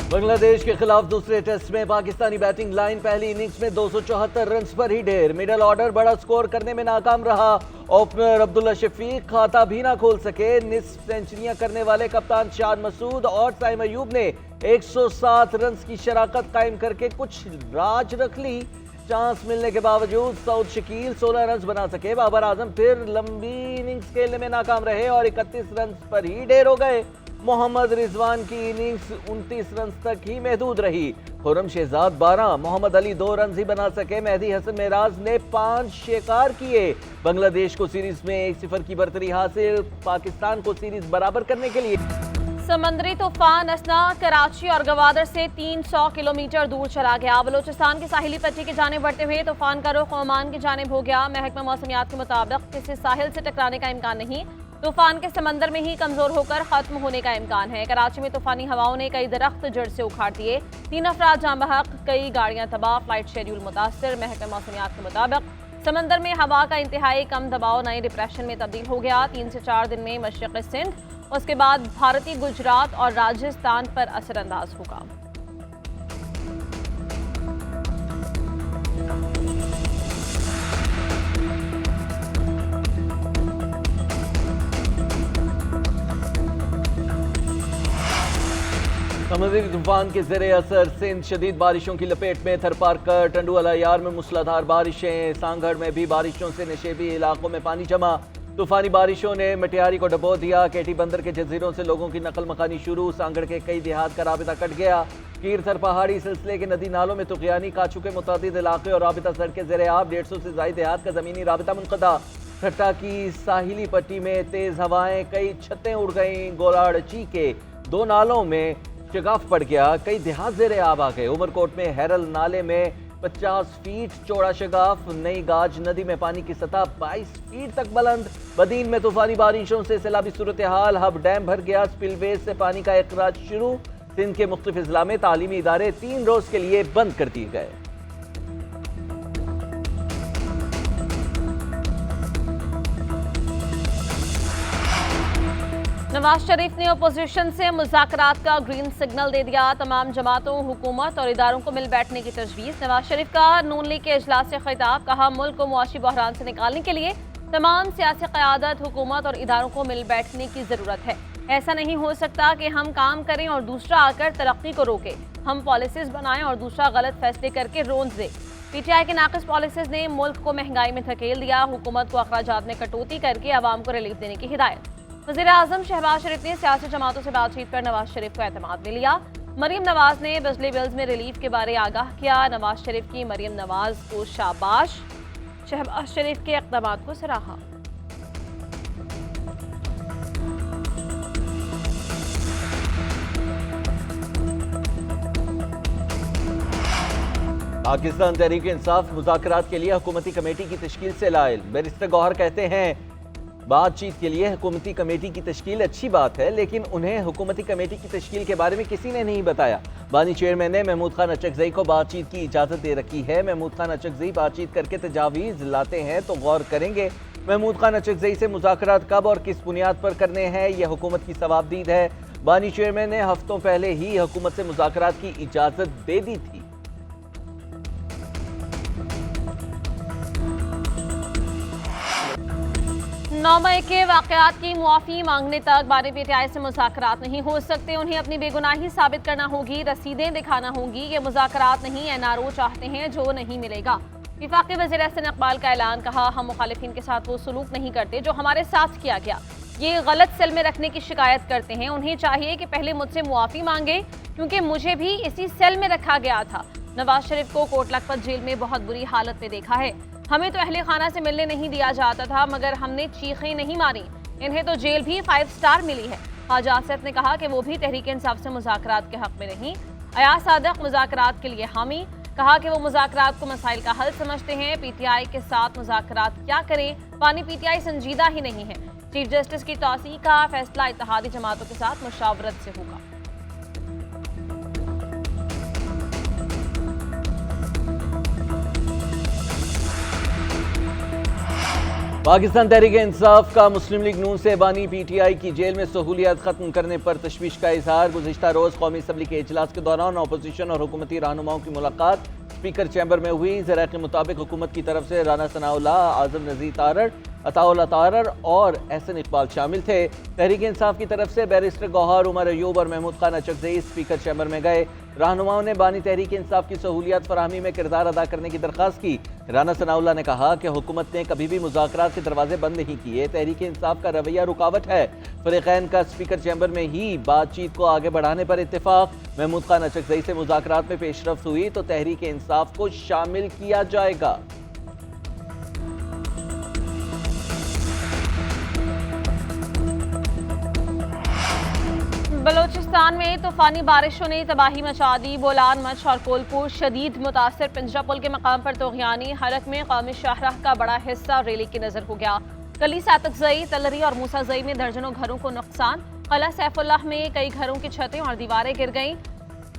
बांग्लादेश के खिलाफ दूसरे टेस्ट में पाकिस्तानी बैटिंग लाइन पहली इनिंग्स में 274 रन पर ही ढेर। मिडल ऑर्डर बड़ा स्कोर करने में नाकाम रहा। ओपनर अब्दुल्ला शफीक खाता भी ना खोल सके। निस्फ सेंचुरियां करने वाले कप्तान शान मसूद और साइम अयूब ने 107 रन की शराकत कायम करके कुछ राज रख ली। चांस मिलने के बावजूद सऊद शकील 16 रन बना सके। बाबर आजम फिर लंबी इनिंग्स खेलने में नाकाम रहे और 31 रन पर ही ढेर हो गए। मोहम्मद रिजवान की इनिंग्स 29 रन तक ही महदूद रही। खुर्रम शहजाद 12, मोहम्मद अली 2 रन ही बना सके। मेहदी हसन मेराज ने 5 शिकार किए। बांग्लादेश को सीरीज में 1-0 की बढ़तरी हासिल। पाकिस्तान को सीरीज बराबर करने के लिए समंदरी तूफान असना कराची और गवादर से 300 किलोमीटर दूर चला गया। बलोचिस्तान की साहिली पट्टी की जानिब बढ़ते हुए तूफान का रुख ओमान की जानिब हो गया। महकमा मौसमियात के मुताबिक किसी साहिल से टकराने का इम्कान नहीं। तूफान के समंदर में ही कमजोर होकर खत्म होने का इम्कान है। कराची में तूफानी हवाओं ने कई दरख्त जड़ से उखाड़ दिए। 3 अफराद जाँ बहक, कई गाड़ियां तबाह, फ्लाइट शेड्यूल मुतासर। महकमा मौसमियात के मुताबिक समंदर में हवा का इंतहाई कम दबाव नए डिप्रेशन में तब्दील हो गया। 3 से 4 दिन में मशरक़ी सिंध, उसके बाद भारतीय गुजरात और राजस्थान पर असरअंदाज होगा। समुद्री तूफान के ज़ेरे असर सिंध शदीद बारिशों की लपेट में। थरपारकर, टंडुवाला यार में मूसलाधार बारिशें। सांगड़ में भी बारिशों से नशेबी इलाकों में पानी जमा। तूफानी बारिशों ने मटियारी को डबो दिया। केटी बंदर के जजीरों से लोगों की नकल मकानी शुरू। सांगड़ के कई देहात का राबिता कट गया। कीरथर पहाड़ी सिलसिले के नदी नालों में तुगयानी का चुके मुतादिद इलाके और राबिता सड़कें ज़ेरे आब। 150 से ज़ायद देहात का ज़मीनी राबिता मुनक़ता। ठट्टा की साहिली पट्टी में तेज़ हवाएं, कई छतें उड़ गईं। गोलाड़ची के 2 नालों में शगाफ पड़ गया। कई देहात ज़ेरे आब आ गए। उमरकोट में हैरल नाले में 50 फीट चौड़ा शगाफ। नई गाज नदी में पानी की सतह 22 फीट तक बुलंद। बदीन में तूफानी बारिशों से सैलाबी सूरत हाल। हब डैम भर गया। स्पिलवेज से पानी का अखराज शुरू। सिंध के मुख्तलिफ अजला में तालीमी इदारे 3 रोज के लिए बंद कर दिए गए। नवाज शरीफ ने अपोजिशन से मुज़ाकरात का ग्रीन सिग्नल दे दिया। तमाम जमातों, हुकूमत और इदारों को मिल बैठने की तजवीज़। नवाज शरीफ का नून लीग के इजलास से खिताब। कहा, मुल्क को मुआशी बहरान से निकालने के लिए तमाम सियासी क़यादत, हुकूमत और इदारों को मिल बैठने की ज़रूरत है। ऐसा नहीं हो सकता कि हम काम करें और दूसरा आकर तरक्की को रोके। हम पॉलिसीज़ बनाएं और दूसरा गलत फैसले करके रोन दे। PTI के नाक़िस पॉलिसीज़ ने मुल्क को महंगाई में धकेल दिया। हुकूमत को अखराजात में कटौती करके आवाम को रिलीफ देने की हिदायत। वज़ीर आज़म शहबाज शरीफ ने सियासी जमातों से बातचीत कर नवाज शरीफ को एतमाद में लिया। मरीम नवाज ने बिजली बिल्स में रिलीफ के बारे आगाह किया। नवाज शरीफ की मरीम नवाज को शाबाश। शहबाज शरीफ के इक़दामात को सराहा। पाकिस्तान तहरीक इंसाफ मुज़ाकरात के लिए हुकूमती कमेटी की तश्कील से लाइल। बैरिस्टर गौहर कहते हैं, बातचीत के लिए हुकूमती कमेटी की तश्कील अच्छी बात है, लेकिन उन्हें हुकूमती कमेटी की तश्कील के बारे में किसी ने नहीं बताया। बानी चेयरमैन ने महमूद खान अचकज़ई को बातचीत की इजाज़त दे रखी है। महमूद खान अचकज़ई बातचीत करके तजावीज़ लाते हैं तो गौर करेंगे। महमूद खान अचकज़ई से मुज़ाकरात कब और किस बुनियाद पर करने हैं, यह हुकूमत की सवाबदीद है। बानी चेयरमैन ने हफ्तों पहले ही हुकूमत से मुज़ाकरात की इजाज़त दे दी थी। 9 मई के वाक़यात की मुआफ़ी मांगने तक बानी PTI से मुज़ाकरात नहीं हो सकते। उन्हें अपनी बेगुनाही साबित करना होगी, रसीदें दिखाना होंगी। ये मुज़ाकरात नहीं, NRO चाहते हैं जो नहीं मिलेगा। वफाकी वज़ीर एहसन इक़बाल का ऐलान। कहा, हम मुखालिफिन के साथ वो सलूक नहीं करते जो हमारे साथ किया गया। ये गलत सेल में रखने की शिकायत करते हैं। उन्हें चाहिए कि पहले मुझसे मुआफ़ी मांगे, क्योंकि मुझे भी इसी सेल में रखा गया था। नवाज शरीफ को कोट लखपत जेल में बहुत बुरी हालत में देखा है। हमें तो अहले खाना से मिलने नहीं दिया जाता था, मगर हमने चीखें नहीं मारी। इन्हें तो जेल भी 5 स्टार मिली है। ख्वाजा आसिफ ने कहा कि वो भी तहरीक इंसाफ से मुज़ाकरात के हक़ में नहीं। अयाज सादिक मुज़ाकरात के लिए हामी। कहा कि वो मुज़ाकरात को मसाइल का हल समझते हैं। PTI के साथ मुज़ाकरात क्या करें, बानी PTI संजीदा ही नहीं है। चीफ जस्टिस की तौसीक़ का फैसला इत्तेहादी जमातों के साथ मुशावरत से होगा। पाकिस्तान तहरीक इंसाफ का मुस्लिम लीग नून से बानी पीटीआई की जेल में सहूलियात खत्म करने पर तशवीश का इजहार। गुज़िश्ता रोज़ कौमी असम्बली के इजलास के दौरान अपोजिशन और हुकूमती रहनुमाओं की मुलाकात स्पीकर चैम्बर में हुई। ज़राए के मुताबिक हुकूमत की तरफ से राना सनाउल्लाह, आज़म नज़ीर तारड़, अताउल्लाह तारड़ और एहसन इकबाल शामिल थे। तहरीक इंसाफ की तरफ से बैरिस्टर गौहर, उमर अयूब और महमूद खान अचकज़ई स्पीकर चैम्बर में गए। रहनुमाओं ने बानी तहरीक इंसाफ की सहूलियात फराहमी में किरदार अदा करने की दरख्वास्त की। राना सनाउल्लाह ने कहा कि हुकूमत ने कभी भी मुज़ाकरात के दरवाजे बंद नहीं किए, तहरीक इंसाफ का रवैया रुकावट है। फरीक़ैन का स्पीकर चैम्बर में ही बातचीत को आगे बढ़ाने पर इत्तेफाक। महमूद खान अचकज़ई से मुज़ाकरात में पेशरफ्त हुई तो तहरीक इंसाफ को शामिल किया जाएगा। बलोचिस्तान में तूफानी बारिशों ने तबाही मचा दी। बोलान, मच और कोलपुर शदीद मुतासर। पिंजरा पुल के मकाम पर तोग़यानी हालत में कौमी शाहराह का बड़ा हिस्सा रेली की नजर हो गया। कली, सातकजई, तलरी और मूसाजई में दर्जनों घरों को नुकसान। कला सैफुल्लाह में कई घरों की छतें और दीवारें गिर गईं।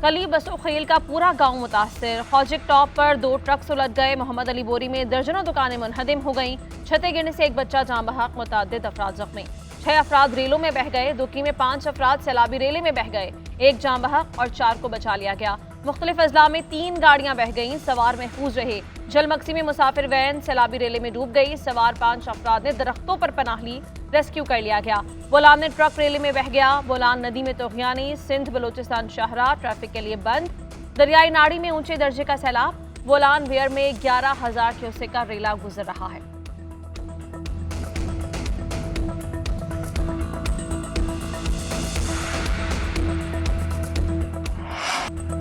कली बसोखेल का पूरा गांव मुतासर। खौजिक टॉप पर 2 ट्रक उलट गए। मोहम्मद अली बोरी में दर्जनों दुकानें मुनहदिम हो गईं। छतें गिरने से एक बच्चा जाँ बहक, मुतअद्दिद अफराद जख्मी। 6 अफराद रेलों में बह गए। दुकी में 5 अफराद सैलाबी रेले में बह गए। 1 जाँ बहक और 4 को बचा लिया गया। मुख्तलिफ अजला में 3 गाड़ियां बह गईं, सवार महफूज रहे। जलमक्सी में मुसाफिर वैन सैलाबी रेले में डूब गई। सवार 5 अफराद ने दरख्तों पर पनाह ली, रेस्क्यू कर लिया गया। बोलान में ट्रक रेले में बह गया। बोलान नदी में तोग़यानी। सिंध बलोचिस्तान शाहराह ट्रैफिक के लिए बंद। दरियाई नाड़ी में ऊंचे दर्जे का सैलाब। बोलान वेयर में 11,000 क्यूसेक का रेला गुजर रहा है।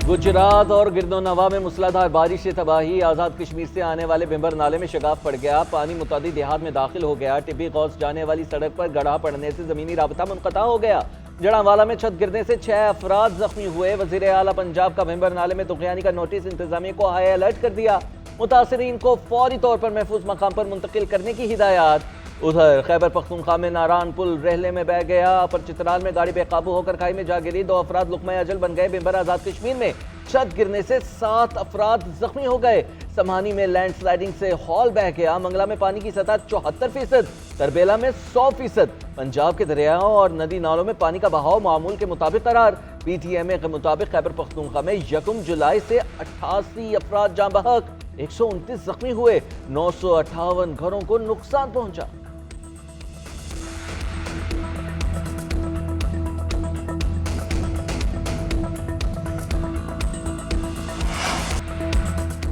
गुजरात और गिरदोनवा में मूसलाधार बारिश से तबाही। आज़ाद कश्मीर से आने वाले बिंबर नाले में शगाफ पड़ गया। पानी मुतादी देहात में दाखिल हो गया। टिब्बी गौस जाने वाली सड़क पर गड्ढा पड़ने से जमीनी राबता मुनक़ता हो गया। जड़ावाला में छत गिरने से 6 अफराद जख्मी हुए। वज़ीर आला पंजाब का बिंबर नाले में तुग़यानी का नोटिस इंतजामिया को हाई अलर्ट कर दिया। मुतासरीन को फौरी तौर पर महफूज मकाम पर मुंतकिल करने की हिदायत। उधर खैबर पख्तूनख्वा में नारान पुल रहले में बह गया। अपर चित्राल में गाड़ी बेकाबू होकर खाई में जा गिरी। 2 अफराद लुक़मा अजल बन गए। बिंबर आज़ाद कश्मीर में छत गिरने से 7 अफराद जख्मी हो गए। समहानी में लैंडस्लाइडिंग से हॉल बह गया। मंगला में पानी की सतह 74%, तरबेला में 100%। पंजाब के दरियाओं और नदी नालों में पानी का बहाव मामूल के मुताबिक करार। PTMA के मुताबिक खैबर पख्तूनख्वा में 1 जुलाई से 88 अफराद जाँ बहक, 129 जख्मी हुए। 958 घरों को नुकसान पहुंचा।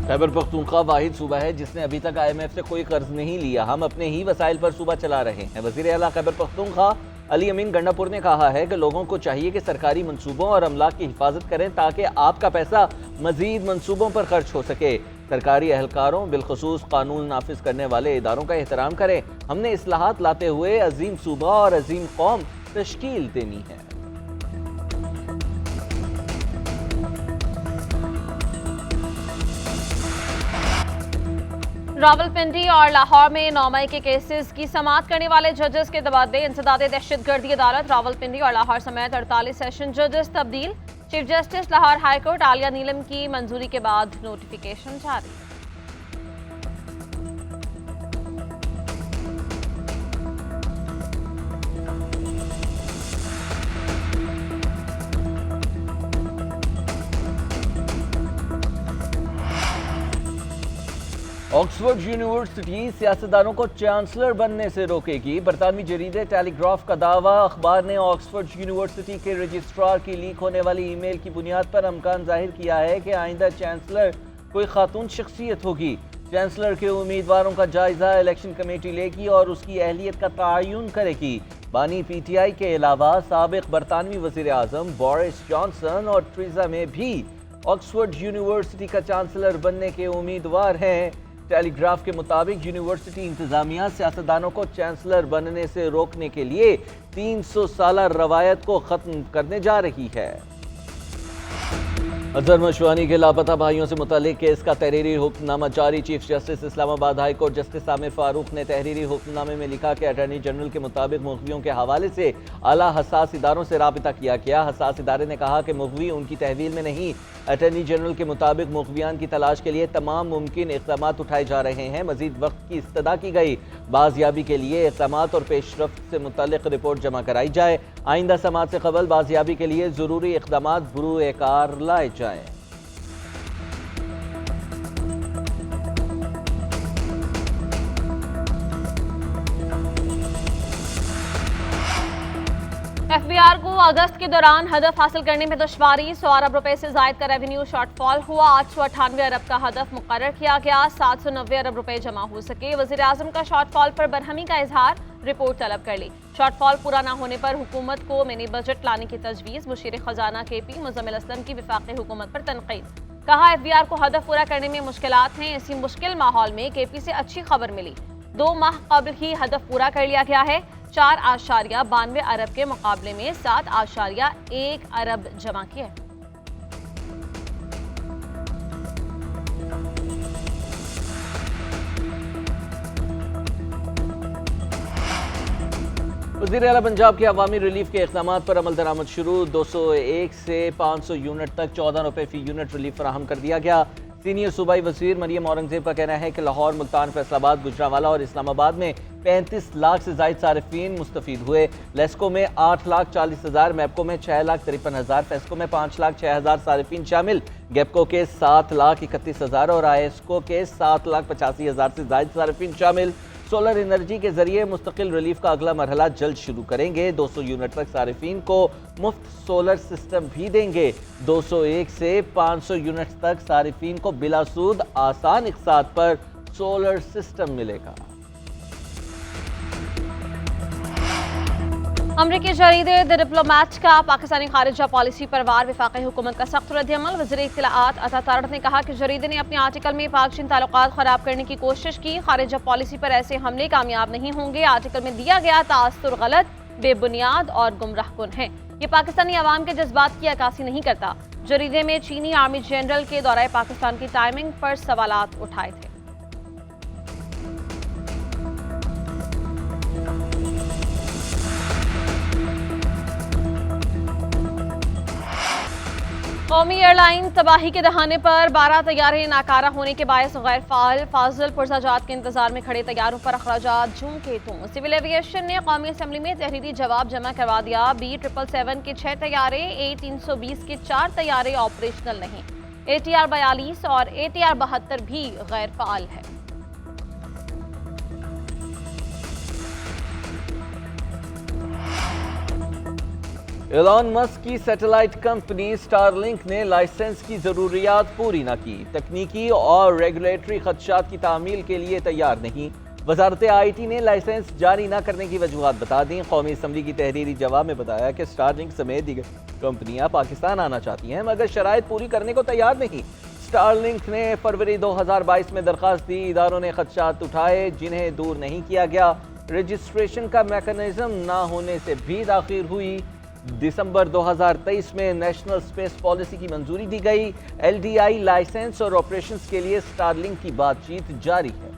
खैबर पख्तूनख्वा वाहिद सूबा है जिसने अभी तक IMF से कोई कर्ज नहीं लिया। हम अपने ही वसाइल पर सूबा चला रहे हैं। वज़ीर आला खैबर पख्तूनख्वा अली अमीन गंडापुर ने कहा है कि लोगों को चाहिए कि सरकारी मंसूबों और अमलाक की हिफाजत करें ताकि आपका पैसा मजीद मंसूबों पर खर्च हो सके। सरकारी एहलकारों बिलखुसूस कानून नाफिज करने वाले इदारों का एहतराम करें। हमने इस्लाहात लाते हुए अजीम सूबा और अजीम कौम तश्कील देनी है। रावलपिंडी और लाहौर में 9 मई के केसेस की समाअत करने वाले जजेस के तबादले। इंसदाद दहशतगर्दी अदालत रावलपिंडी और लाहौर समेत 48 सेशन जजेस तब्दील। Chief justice Lahore high court Aliya Neelam की मंजूरी के बाद नोटिफिकेशन जारी। ऑक्सफोर्ड यूनिवर्सिटी सियासतदानों को चांसलर बनने से रोकेगी। बरतानवी जरीदे टेलीग्राफ का दावा। अखबार ने ऑक्सफोर्ड यूनिवर्सिटी के रजिस्ट्रार की लीक होने वाली ईमेल की बुनियाद पर अमकान जाहिर किया है कि आइंदा चांसलर कोई खातून शख्सियत होगी। चांसलर के उम्मीदवारों का जायजा इलेक्शन कमेटी लेगी और उसकी अहलियत का तयन करेगी। बानी PTI के अलावा साबिक बरतानवी वज़ीर आज़म बोरिस जॉनसन और थेरेसा मे भी ऑक्सफोर्ड यूनिवर्सिटी का चांसलर बनने के उम्मीदवार हैं। टेलीग्राफ के मुताबिक यूनिवर्सिटी इंतजामिया सियासतदानों को चांसलर बनने से रोकने के लिए 300 साल रवायत को खत्म करने जा रही है। अजहर मशवानी के लापता भाइयों से मुतालिक केस का तहरीरी हुक्मनामा जारी। Chief justice Islamabad high court justice Aamir Farooq ने तहरीरी हुक्मनामे में लिखा कि अटॉर्नी जनरल के मुताबिक मुखबियों के हवाले से आला हसास इदारों से राबिता किया गया। हसास इदारे ने कहा कि मुखबी उनकी तहवील में नहीं। अटॉर्नी जनरल के मुताबिक मुखबियान की तलाश के लिए तमाम मुमकिन इक़दाम उठाए जा रहे हैं। मजीद वक्त की इस्तदा की गई। बाजियाबी के लिए इक़दाम और पेशरफ्त से मुतल्लिक रिपोर्ट जमा कराई जाए। आइंदा समात से कबल बाजियाबी के लिए ज़रूरी इक़दाम बुरूए कार लाए जाएँ। एफबीआर को अगस्त के दौरान हदफ हासिल करने में दुश्वारी। 100 अरब रुपए से जायद का रेवेन्यू शॉर्टफॉल हुआ। 898 अरब का हदफ मुकर्रर किया गया। 790 अरब रुपए जमा हो सके। वज़ीर आज़म का शॉर्टफॉल पर बरहमी का इजहार, रिपोर्ट तलब कर ली। शॉर्टफॉल पूरा न होने पर हुकूमत को मिनी बजट लाने की तजवीज़। मुशीर खजाना KP मुज़म्मिल असलम की वफाकी हुकूमत पर तनकीद। कहा एफबीआर को हदफ पूरा करने में मुश्किलात हैं। इसी मुश्किल माहौल में KP से अच्छी खबर मिली। 2 माह कबल ही हदफ पूरा कर लिया गया है। 4.92 अरब के मुकाबले में 7.1 अरब जमा किए। वज़ीर आला पंजाब के अवामी रिलीफ के इक़दामात पर अमल दरामद शुरू। 201 से 500 यूनिट तक 14 रुपये फ़ी यूनिट रिलीफ फराहम कर दिया गया। सीनियर सूबाई वज़ीर मरियम औरंगज़ेब का कहना है कि लाहौर, मुल्तान, फैसलाबाद, गुजरांवाला और इस्लामाबाद में 35 लाख से ज़ायद सारिफीन मुस्तफ़ीद हुए। लेस्को में 8,40,000, मैपको में 6,53,000, फेस्को में 5,06,000 सारिफीन शामिल। गेपको के 7,31,000 और आईएसको के 7,85,000 से ज़ायद सारिफीन शामिल। सोलर एनर्जी के जरिए मुस्तकिल रिलीफ का अगला मरहला जल्द शुरू करेंगे। 200 यूनिट तक सारिफीन को मुफ्त सोलर सिस्टम भी देंगे। 201 से 500 यूनिट तक सारिफीन को बिला सूद आसान इक़सात पर सोलर सिस्टम मिलेगा। अमरीकी जरीदे द डिप्लोमैट का पाकिस्तानी खारिजा पॉलिसी पर वार वफाकी हुकूमत का सख्त रद्दअमल। वज़ीर इत्तलाआत अता तारड़ ने कहा कि जरीदे ने अपने आर्टिकल में पाक चीन ताल्लुकात ख़राब करने की कोशिश की। खारिजा पॉलिसी पर ऐसे हमले कामयाब नहीं होंगे। आर्टिकल में दिया गया तासुर गलत, बेबुनियाद और गुमराह कुन है। ये पाकिस्तानी अवाम के जज्बात की अक्कासी नहीं करता। जरीदे में चीनी आर्मी जनरल के दौरे पाकिस्तान की टाइमिंग पर सवालात उठाए थे। कौमी एयरलाइन तबाही के दहाने पर 12 तैयारे नाकारा होने के बायस गैर फाल। फाजिल पुरजाजात के इंतजार में खड़े तैयारों पर अखराजात झूम के तुम। सिविल एविएशन ने कौमी असम्बली में तहरीरी जवाब जमा करवा दिया। B777 के 6 तैयारे, A320 के 4 तैयारे ऑपरेशनल नहीं। ATR 42 और ATR 72 भी गैर फाल है। एलॉन मस्क की सैटेलाइट कंपनी स्टारलिंक ने लाइसेंस की ज़रूरियात पूरी न की। तकनीकी और रेगुलेटरी खदशात की तामील के लिए तैयार नहीं। वजारत IT ने लाइसेंस जारी न करने की वजूहात बता दी। कौमी असम्बली की तहरीरी जवाब में बताया कि स्टारलिंक समेत दीगर कंपनियां पाकिस्तान आना चाहती हैं मगर शराइत पूरी करने को तैयार नहीं। स्टारलिंक ने फरवरी 2022 में दरख्वास्त दी। इदारों ने खदशात उठाए जिन्हें दूर नहीं किया गया। रजिस्ट्रेशन का मैकेनिज्म न होने से भी ताख़ीर हुई। दिसंबर 2023 में नेशनल स्पेस पॉलिसी की मंजूरी दी गई। LDI लाइसेंस और ऑपरेशंस के लिए स्टारलिंक की बातचीत जारी है।